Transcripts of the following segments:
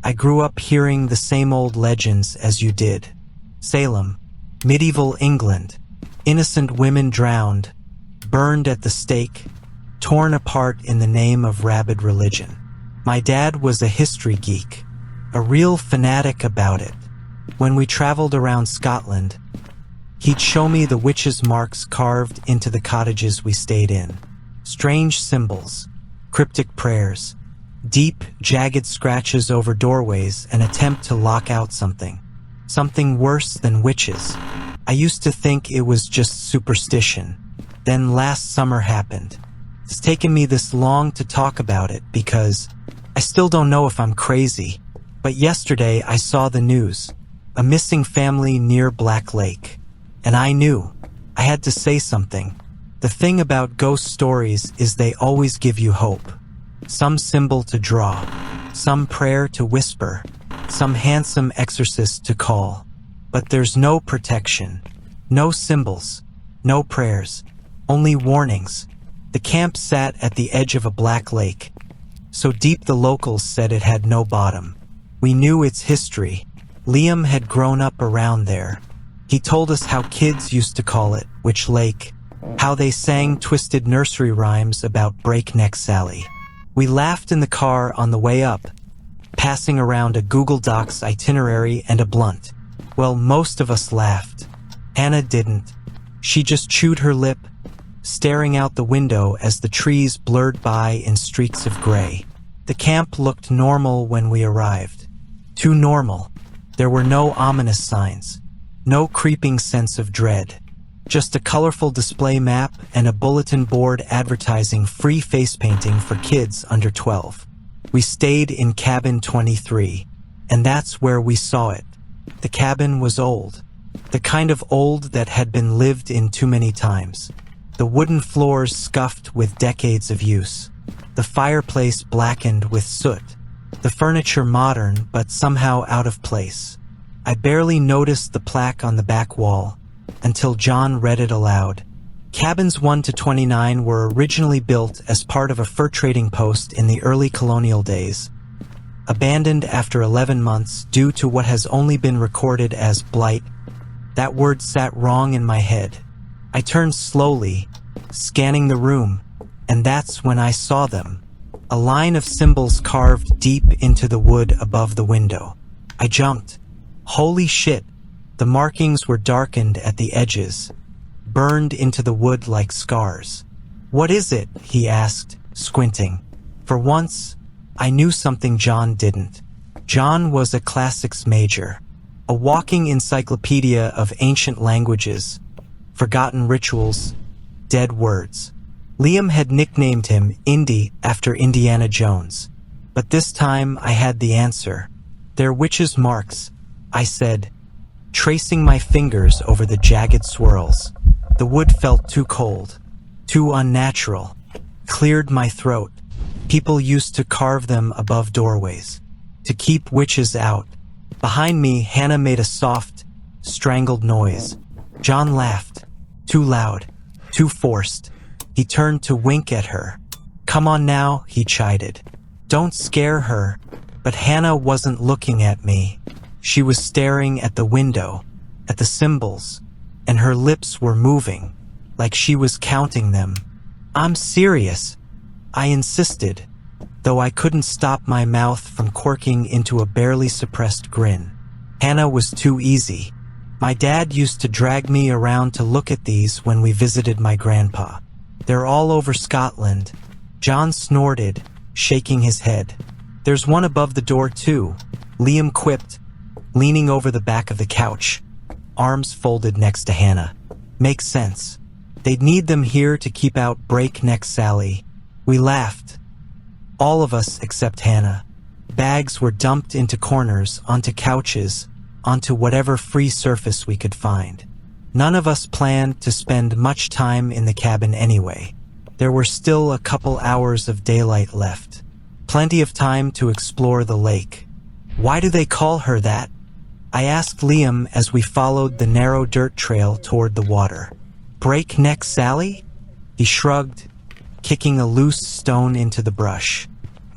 I grew up hearing the same old legends as you did. Salem, medieval England, innocent women drowned, burned at the stake, torn apart in the name of rabid religion. My dad was a history geek, a real fanatic about it. When we traveled around Scotland, he'd show me the witches' marks carved into the cottages we stayed in. Strange symbols, cryptic prayers, deep, jagged scratches over doorways, an attempt to lock out something. Something worse than witches. I used to think it was just superstition. Then last summer happened. It's taken me this long to talk about it because I still don't know if I'm crazy. But yesterday I saw the news. A missing family near Black Lake. And I knew. I had to say something. The thing about ghost stories is they always give you hope. Some symbol to draw. Some prayer to whisper. Some handsome exorcist to call. But there's no protection. No symbols. No prayers. Only warnings. The camp sat at the edge of a black lake. So deep the locals said it had no bottom. We knew its history. Liam had grown up around there. He told us how kids used to call it Witch Lake, how they sang twisted nursery rhymes about Breakneck Sally. We laughed in the car on the way up, passing around a Google Docs itinerary and a blunt. Well, most of us laughed. Hannah didn't. She just chewed her lip, staring out the window as the trees blurred by in streaks of gray. The camp looked normal when we arrived. Too normal. There were no ominous signs. No creeping sense of dread. Just a colorful display map and a bulletin board advertising free face painting for kids under 12. We stayed in cabin 23, and that's where we saw it. The cabin was old. The kind of old that had been lived in too many times. The wooden floors scuffed with decades of use. The fireplace blackened with soot. The furniture modern, but somehow out of place. I barely noticed the plaque on the back wall until John read it aloud. Cabins 1 to 29 were originally built as part of a fur trading post in the early colonial days. Abandoned after 11 months due to what has only been recorded as blight. That word sat wrong in my head. I turned slowly, scanning the room, and that's when I saw them. A line of symbols carved deep into the wood above the window. I jumped. Holy shit! The markings were darkened at the edges, burned into the wood like scars. What is it? He asked, squinting. For once, I knew something John didn't. John was a classics major, a walking encyclopedia of ancient languages, forgotten rituals, dead words. Liam had nicknamed him Indy after Indiana Jones. But this time I had the answer. They're witches' marks, I said, tracing my fingers over the jagged swirls. The wood felt too cold, too unnatural, cleared my throat. People used to carve them above doorways, to keep witches out. Behind me, Hannah made a soft, strangled noise. John laughed, too loud, too forced. He turned to wink at her. Come on now, he chided. Don't scare her. But Hannah wasn't looking at me. She was staring at the window, at the symbols, and her lips were moving, like she was counting them. I'm serious, I insisted, though I couldn't stop my mouth from quirking into a barely suppressed grin. Hannah was too easy. My dad used to drag me around to look at these when we visited my grandpa. They're all over Scotland. John snorted, shaking his head. There's one above the door too, Liam quipped, leaning over the back of the couch, arms folded next to Hannah. Makes sense. They'd need them here to keep out Breakneck Sally. We laughed. All of us except Hannah. Bags were dumped into corners, onto couches, onto whatever free surface we could find. None of us planned to spend much time in the cabin anyway. There were still a couple hours of daylight left. Plenty of time to explore the lake. Why do they call her that? I asked Liam as we followed the narrow dirt trail toward the water. Breakneck Sally? He shrugged, kicking a loose stone into the brush.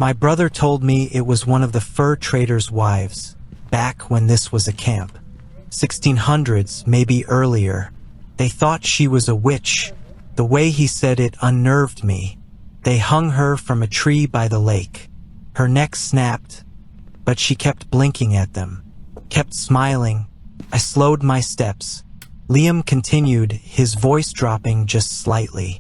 My brother told me it was one of the fur traders' wives, back when this was a camp. 1600s, maybe earlier. They thought she was a witch. The way he said it unnerved me. They hung her from a tree by the lake. Her neck snapped, but she kept blinking at them, kept smiling. I slowed my steps. Liam continued, his voice dropping just slightly.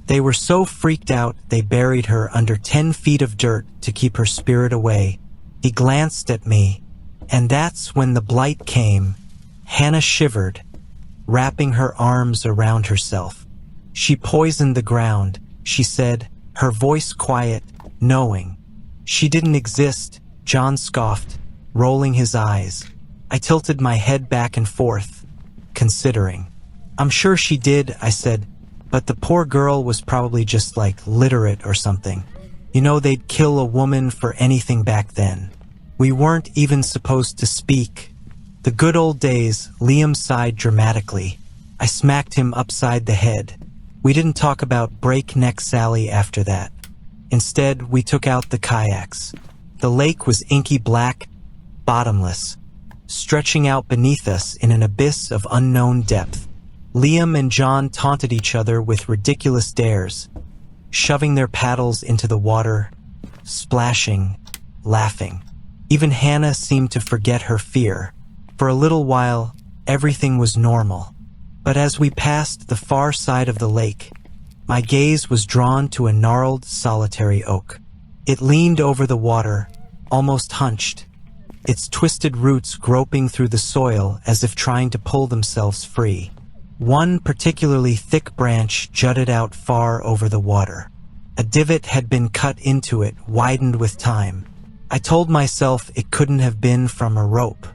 They were so freaked out they buried her under 10 feet of dirt to keep her spirit away. He glanced at me, and that's when the blight came. Hannah shivered, wrapping her arms around herself. She poisoned the ground, she said, her voice quiet, knowing. She didn't exist, John scoffed, rolling his eyes. I tilted my head back and forth, considering. I'm sure she did, I said, but the poor girl was probably just like literate or something. You know, they'd kill a woman for anything back then. We weren't even supposed to speak. The good old days, Liam sighed dramatically. I smacked him upside the head. We didn't talk about Breakneck Sally after that. Instead, we took out the kayaks. The lake was inky black, bottomless, stretching out beneath us in an abyss of unknown depth. Liam and John taunted each other with ridiculous dares, shoving their paddles into the water, splashing, laughing. Even Hannah seemed to forget her fear. For a little while, everything was normal. But as we passed the far side of the lake, my gaze was drawn to a gnarled, solitary oak. It leaned over the water, almost hunched, its twisted roots groping through the soil as if trying to pull themselves free. One particularly thick branch jutted out far over the water. A divot had been cut into it, widened with time. I told myself it couldn't have been from a rope.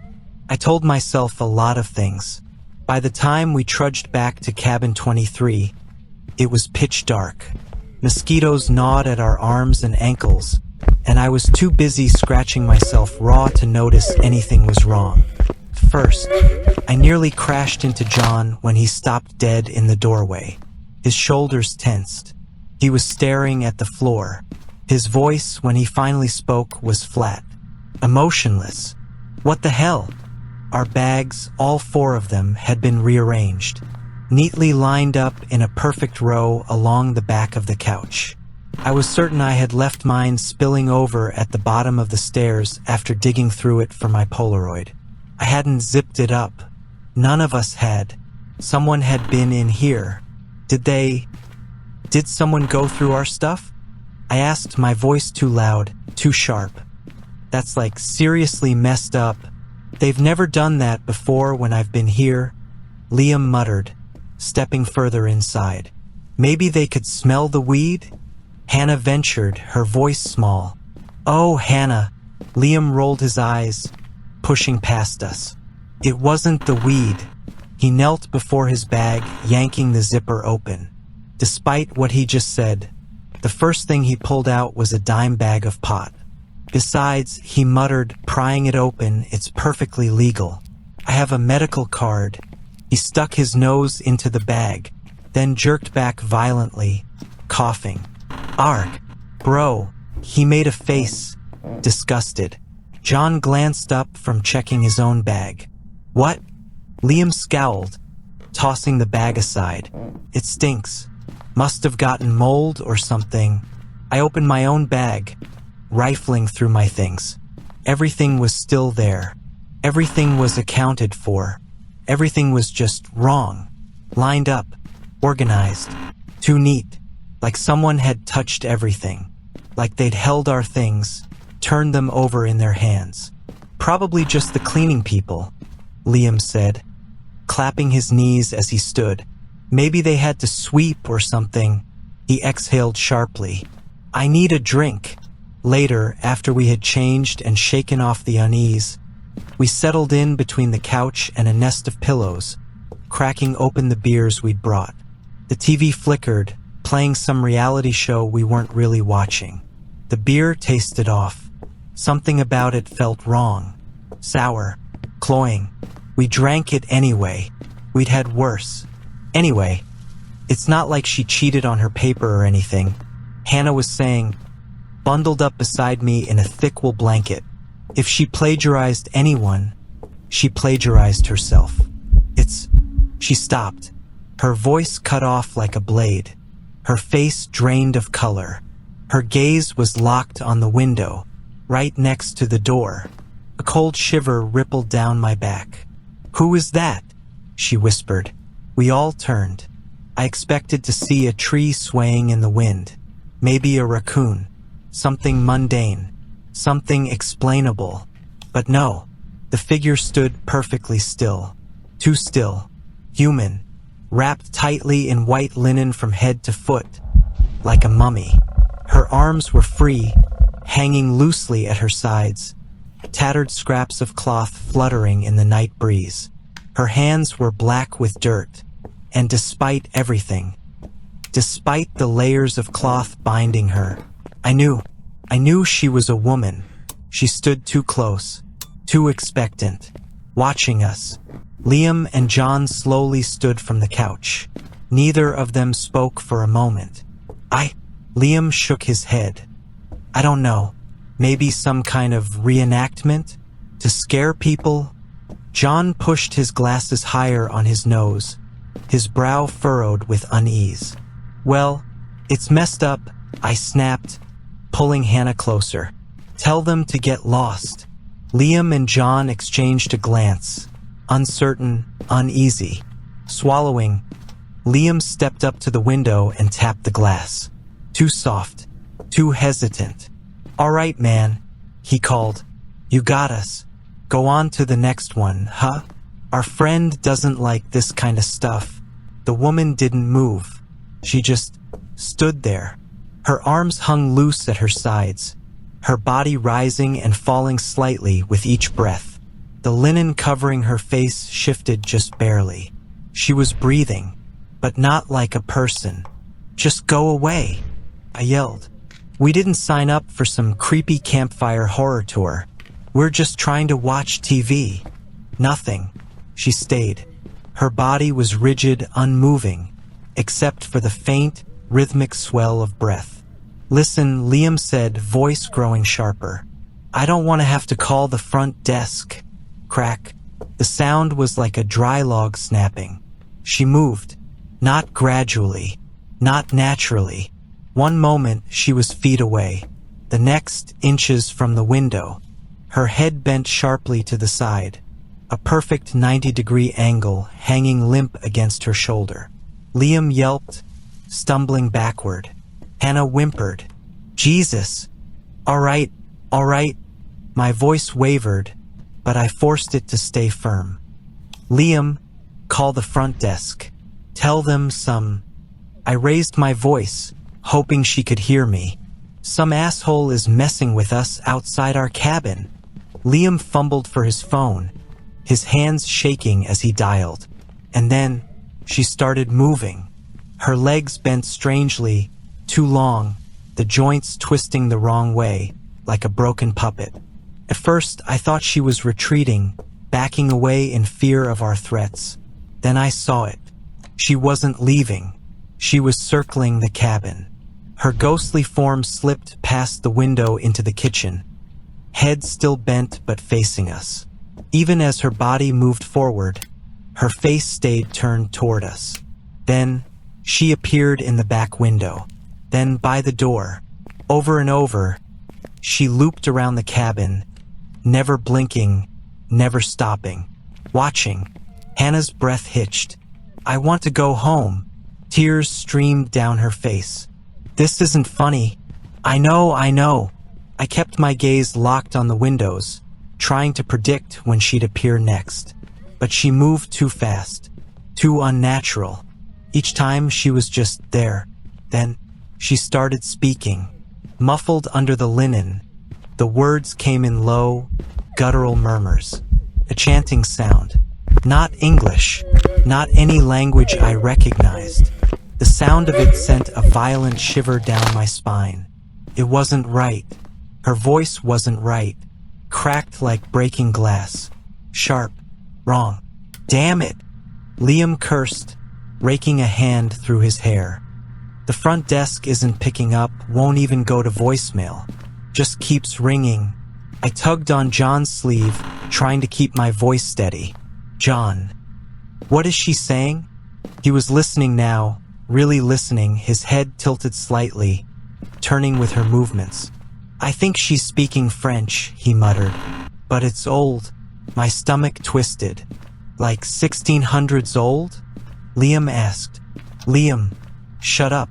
I told myself a lot of things. By the time we trudged back to cabin 23, it was pitch dark. Mosquitoes gnawed at our arms and ankles, and I was too busy scratching myself raw to notice anything was wrong. First, I nearly crashed into John when he stopped dead in the doorway. His shoulders tensed. He was staring at the floor. His voice, when he finally spoke, was flat, emotionless. What the hell? Our bags, all 4 of them, had been rearranged, neatly lined up in a perfect row along the back of the couch. I was certain I had left mine spilling over at the bottom of the stairs after digging through it for my Polaroid. I hadn't zipped it up. None of us had. Someone had been in here. Did someone go through our stuff? I asked, my voice too loud, too sharp. That's like seriously messed up. They've never done that before when I've been here, Liam muttered, stepping further inside. Maybe they could smell the weed? Hannah ventured, her voice small. Oh, Hannah. Liam rolled his eyes, pushing past us. It wasn't the weed. He knelt before his bag, yanking the zipper open. Despite what he just said, the first thing he pulled out was a dime bag of pot. Besides, he muttered, prying it open, it's perfectly legal. I have a medical card. He stuck his nose into the bag, then jerked back violently, coughing. Arg, bro. He made a face, disgusted. John glanced up from checking his own bag. What? Liam scowled, tossing the bag aside. It stinks. Must have gotten mold or something. I opened my own bag, rifling through my things. Everything was still there. Everything was accounted for. Everything was just wrong. Lined up, organized, too neat. Like someone had touched everything. Like they'd held our things, turned them over in their hands. Probably just the cleaning people, Liam said, clapping his knees as he stood. Maybe they had to sweep or something. He exhaled sharply. I need a drink. Later, after we had changed and shaken off the unease, we settled in between the couch and a nest of pillows, cracking open the beers we'd brought. The TV flickered, playing some reality show we weren't really watching. The beer tasted off. Something about it felt wrong. Sour. Cloying. We drank it anyway. We'd had worse. Anyway, it's not like she cheated on her paper or anything. Hannah was saying, bundled up beside me in a thick wool blanket. If she plagiarized anyone, she plagiarized herself. She stopped. Her voice cut off like a blade. Her face drained of color. Her gaze was locked on the window, right next to the door. A cold shiver rippled down my back. "Who is that?" she whispered. We all turned. I expected to see a tree swaying in the wind. Maybe a raccoon. Something mundane. Something explainable. But no. The figure stood perfectly still. Too still. Human. Wrapped tightly in white linen from head to foot. Like a mummy. Her arms were free, hanging loosely at her sides. Tattered scraps of cloth fluttering in the night breeze. Her hands were black with dirt. And despite everything, despite the layers of cloth binding her, I knew she was a woman. She stood too close, too expectant, watching us. Liam and John slowly stood from the couch. Neither of them spoke for a moment. Liam shook his head. I don't know, maybe some kind of reenactment? To scare people? John pushed his glasses higher on his nose, his brow furrowed with unease. Well, it's messed up, I snapped, pulling Hannah closer. Tell them to get lost. Liam and John exchanged a glance, uncertain, uneasy. Swallowing, Liam stepped up to the window and tapped the glass. Too soft, too hesitant. All right, man, he called. You got us. Go on to the next one, huh? Our friend doesn't like this kind of stuff. The woman didn't move. She just stood there. Her arms hung loose at her sides, her body rising and falling slightly with each breath. The linen covering her face shifted just barely. She was breathing, but not like a person. Just go away, I yelled. We didn't sign up for some creepy campfire horror tour. We're just trying to watch TV. Nothing. She stayed. Her body was rigid, unmoving, except for the faint, rhythmic swell of breath. Listen, Liam said, voice growing sharper. I don't want to have to call the front desk. Crack. The sound was like a dry log snapping. She moved. Not gradually. Not naturally. One moment, she was feet away. The next, inches from the window. Her head bent sharply to the side. A perfect 90-degree angle hanging limp against her shoulder. Liam yelped, stumbling backward. Hannah whimpered. Jesus. All right. My voice wavered, but I forced it to stay firm. Liam, call the front desk. Tell them I raised my voice, hoping she could hear me. Some asshole is messing with us outside our cabin. Liam fumbled for his phone, his hands shaking as he dialed. And then, she started moving. Her legs bent strangely, too long, the joints twisting the wrong way, like a broken puppet. At first, I thought she was retreating, backing away in fear of our threats. Then I saw it. She wasn't leaving. She was circling the cabin. Her ghostly form slipped past the window into the kitchen, head still bent but facing us. Even as her body moved forward, her face stayed turned toward us. Then, she appeared in the back window. Then by the door. Over and over, she looped around the cabin, never blinking, never stopping. Watching, Hannah's breath hitched. I want to go home. Tears streamed down her face. This isn't funny. I know. I kept my gaze locked on the windows, trying to predict when she'd appear next. But she moved too fast, too unnatural. Each time she was just there. Then she started speaking, muffled under the linen. The words came in low, guttural murmurs, a chanting sound. Not English, not any language I recognized. The sound of it sent a violent shiver down my spine. It wasn't right. Her voice wasn't right. Cracked like breaking glass. Sharp. Wrong. Damn it! Liam cursed, raking a hand through his hair. The front desk isn't picking up, won't even go to voicemail. Just keeps ringing. I tugged on John's sleeve, trying to keep my voice steady. John. What is she saying? He was listening now, really listening, his head tilted slightly, turning with her movements. I think she's speaking French, he muttered. But it's old. My stomach twisted. Like 1600s old? Liam asked. Liam, shut up.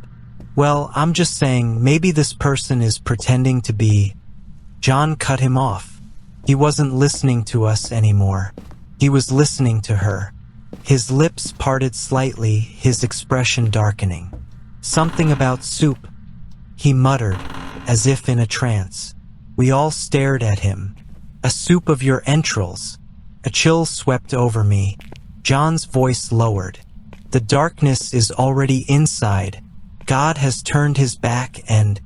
Well, I'm just saying, maybe this person is pretending to be. John cut him off. He wasn't listening to us anymore. He was listening to her. His lips parted slightly, his expression darkening. Something about soup, he muttered, as if in a trance. We all stared at him. A soup of your entrails. A chill swept over me. John's voice lowered. The darkness is already inside. God has turned his back and...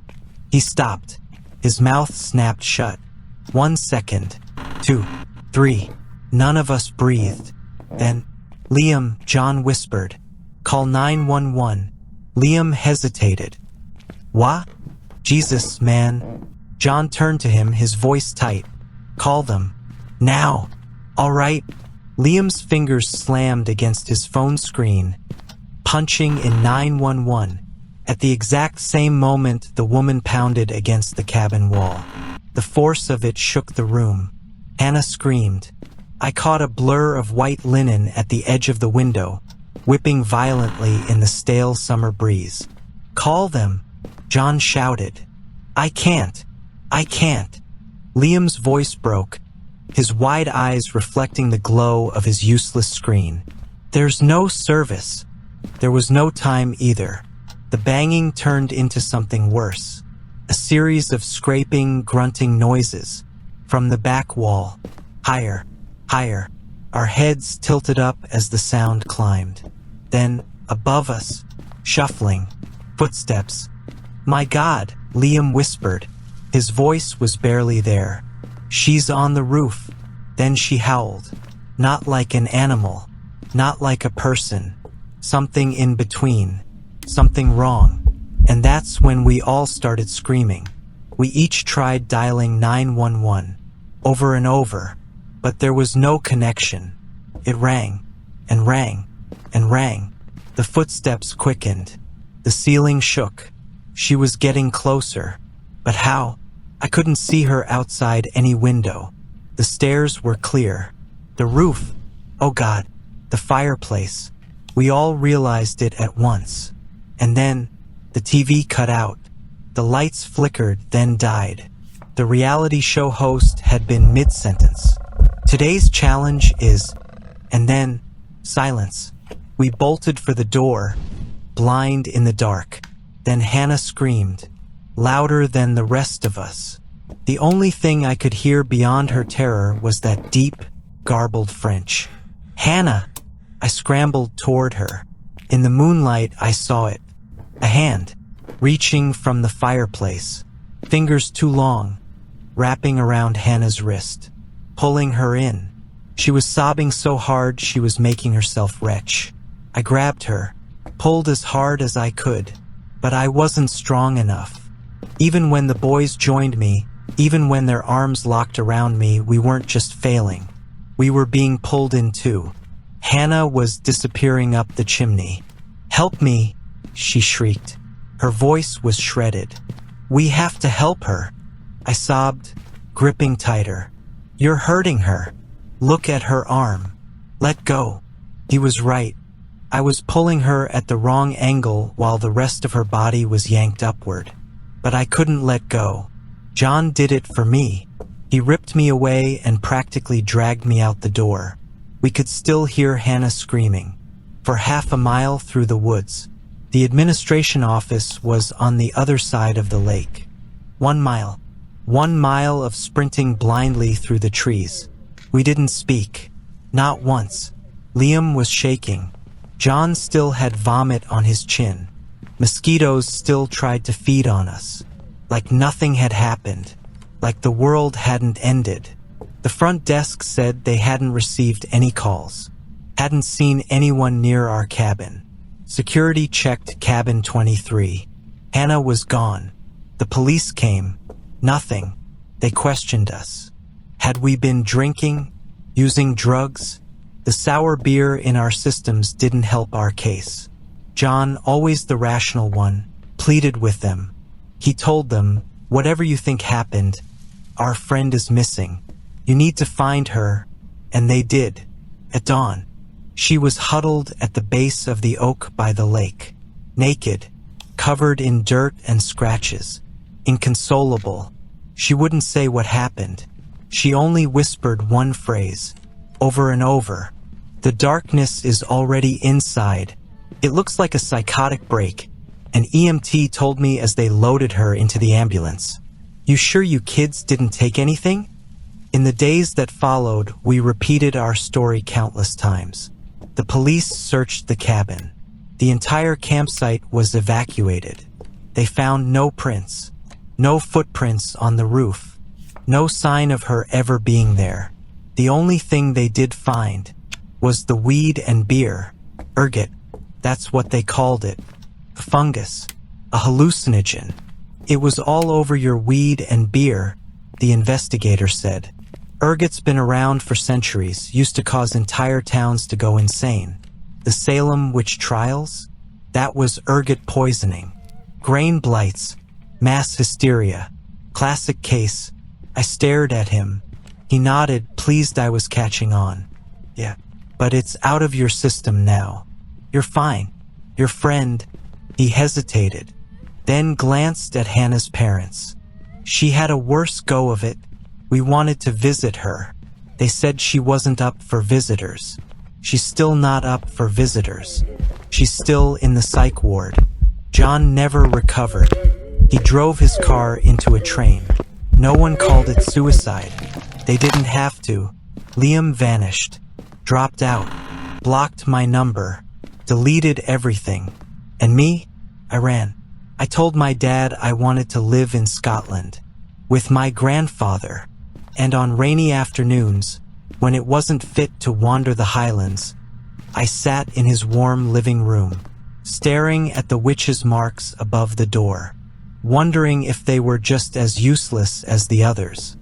He stopped. His mouth snapped shut. 1 second. 2. 3. None of us breathed. Then, Liam, John whispered. Call 911. Liam hesitated. What? Jesus, man. John turned to him, his voice tight. Call them. Now. All right. Liam's fingers slammed against his phone screen, punching in 911. At the exact same moment, the woman pounded against the cabin wall. The force of it shook the room. Hannah screamed. I caught a blur of white linen at the edge of the window, whipping violently in the stale summer breeze. Call them, John shouted. I can't. I can't. Liam's voice broke, his wide eyes reflecting the glow of his useless screen. There's no service. There was no time either. The banging turned into something worse. A series of scraping, grunting noises. From the back wall. Higher, higher. Our heads tilted up as the sound climbed. Then, above us, shuffling. Footsteps. My God, Liam whispered. His voice was barely there. She's on the roof. Then she howled. Not like an animal. Not like a person. Something in between. Something wrong. And that's when we all started screaming. We each tried dialing 911. Over and over. But there was no connection. It rang. And rang. And rang. The footsteps quickened. The ceiling shook. She was getting closer. But how? I couldn't see her outside any window. The stairs were clear. The roof. Oh God. The fireplace. We all realized it at once. And then, the TV cut out. The lights flickered, then died. The reality show host had been mid-sentence. Today's challenge is... And then, silence. We bolted for the door, blind in the dark. Then Hannah screamed, louder than the rest of us. The only thing I could hear beyond her terror was that deep, garbled French. Hannah! I scrambled toward her. In the moonlight, I saw it. A hand, reaching from the fireplace. Fingers too long, wrapping around Hannah's wrist, pulling her in. She was sobbing so hard she was making herself retch. I grabbed her, pulled as hard as I could, but I wasn't strong enough. Even when the boys joined me, even when their arms locked around me, we weren't just failing. We were being pulled in too. Hannah was disappearing up the chimney. Help me, she shrieked. Her voice was shredded. We have to help her. I sobbed, gripping tighter. You're hurting her. Look at her arm. Let go. He was right. I was pulling her at the wrong angle while the rest of her body was yanked upward. But I couldn't let go. John did it for me. He ripped me away and practically dragged me out the door. We could still hear Hannah screaming. For half a mile through the woods. The administration office was on the other side of the lake. 1 mile. 1 mile of sprinting blindly through the trees. We didn't speak. Not once. Liam was shaking. John still had vomit on his chin. Mosquitoes still tried to feed on us. Like nothing had happened. Like the world hadn't ended. The front desk said they hadn't received any calls. Hadn't seen anyone near our cabin. Security checked cabin 23. Hannah was gone. The police came. Nothing. They questioned us. Had we been drinking? Using drugs? The sour beer in our systems didn't help our case. John, always the rational one, pleaded with them. He told them, whatever you think happened, our friend is missing. You need to find her. And they did. At dawn. She was huddled at the base of the oak by the lake, naked, covered in dirt and scratches, inconsolable. She wouldn't say what happened. She only whispered one phrase, over and over. The darkness is already inside. It looks like a psychotic break. An EMT told me as they loaded her into the ambulance. You sure you kids didn't take anything? In the days that followed, we repeated our story countless times. The police searched the cabin. The entire campsite was evacuated. They found no prints, no footprints on the roof, no sign of her ever being there. The only thing they did find was the weed and beer, ergot, that's what they called it, a fungus, a hallucinogen. It was all over your weed and beer, the investigator said. Ergot's been around for centuries, used to cause entire towns to go insane. The Salem witch trials? That was ergot poisoning. Grain blights, mass hysteria. Classic case. I stared at him. He nodded, pleased I was catching on. Yeah, but it's out of your system now. You're fine. Your friend. He hesitated, then glanced at Hannah's parents. She had a worse go of it. We wanted to visit her. They said she wasn't up for visitors. She's still not up for visitors. She's still in the psych ward. John never recovered. He drove his car into a train. No one called it suicide. They didn't have to. Liam vanished, dropped out, blocked my number, deleted everything. And me? I ran. I told my dad I wanted to live in Scotland with my grandfather. And on rainy afternoons, when it wasn't fit to wander the highlands, I sat in his warm living room, staring at the witch's marks above the door, wondering if they were just as useless as the others.